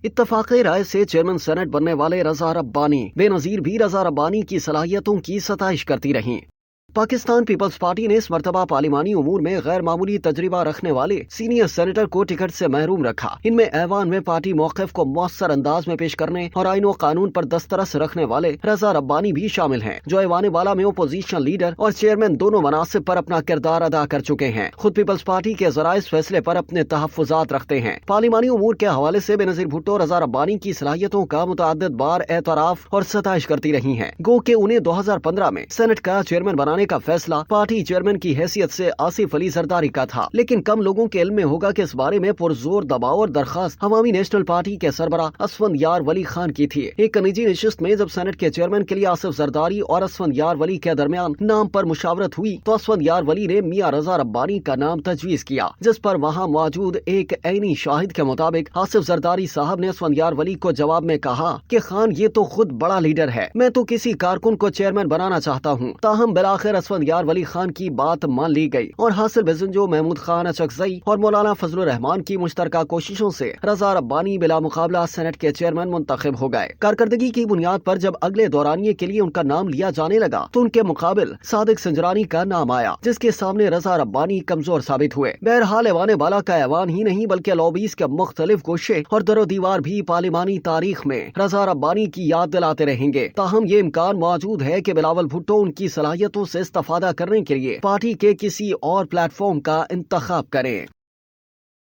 इत्तफाक़े राय से chairman senate बनने वाले रज़ा रब्बानी बेनज़ीर भी रज़ा रब्बानी की सलाहियतों की सताइश करती रहीं। पाकिस्तान पीपल्स पार्टी ने इस मरतबा पार्लिमानी उमूर में गैर मामूली तजर्बा रखने वाले सीनियर सेनेटर को टिकट से महरूम रखा। इनमें ऐवान में पार्टी मौक़िफ़ को मौसर अंदाज में पेश करने और आईन व कानून पर दस्तरस रखने वाले रज़ा रब्बानी भी शामिल हैं, जो ऐवान वाला में अपोजिशन लीडर और चेयरमैन दोनों मनासिब पर अपना किरदार अदा कर चुके हैं। खुद पीपल्स पार्टी के ज़रा इस फैसले पर अपने तहफ़्फ़ुज़ात रखते हैं। पार्लिमानी उमूर के हवाले से बेनज़ीर भुट्टो रज़ा रब्बानी की सलाहियतों का मुतअद्दिद बार एतराफ़ और सताइश करती रही हैं। गो के उन्हें 2015 में सेनेट का चेयरमैन बनाने का फैसला पार्टी चेयरमैन की हैसियत से आसिफ अली जरदारी का था, लेकिन कम लोगों के इल्म में होगा कि इस बारे में पुरजोर दबाव और दरखास्त अवामी नेशनल पार्टी के सरबराह असफंद यार वली खान की थी। एक निजी नशिस्त में जब सेनेट के चेयरमैन के लिए आसिफ जरदारी और असफंद यार वली के दरमियान नाम पर मुशावरत हुई तो असफंद यार वली ने मियां रज़ा रब्बानी का नाम तजवीज़ किया, जिस पर वहाँ मौजूद एक ऐनी शाहिद के मुताबिक आसिफ जरदारी साहब ने असफंद यार वली को जवाब में कहा कि खान ये तो खुद बड़ा लीडर है, मैं तो किसी कारकुन को चेयरमैन बनाना चाहता हूँ। ताहम बिलाखिर असफंद यार वली खान की बात मान ली गई और हासिल बेजंजो महमूद खान अचकजई और मौलाना फजलुर रहमान की मुश्तरका कोशिशों से रज़ा रब्बानी बिला मुकाबला सेनेट के चेयरमैन मुंतखब हो गए। कारकर्दगी की बुनियाद पर जब अगले दौरानिये के लिए उनका नाम लिया जाने लगा तो उनके मुकाबिल सादिक संजरानी का नाम आया, जिसके सामने रज़ा रब्बानी कमजोर साबित हुए। बहरहाल ऐवान बाला का ऐवान ही नहीं बल्कि लॉबीज के मुख्तलिफ गोशे और दरो दीवार भी पार्लिमानी तारीख में रज़ा रब्बानी की याद दिलाते रहेंगे। ताहम ये इम्कान मौजूद है कि बिलावल भुट्टो उनकी सलाहियतों से इस्तेफादा करने के लिए पार्टी के किसी और प्लेटफॉर्म का इंतखाब करें।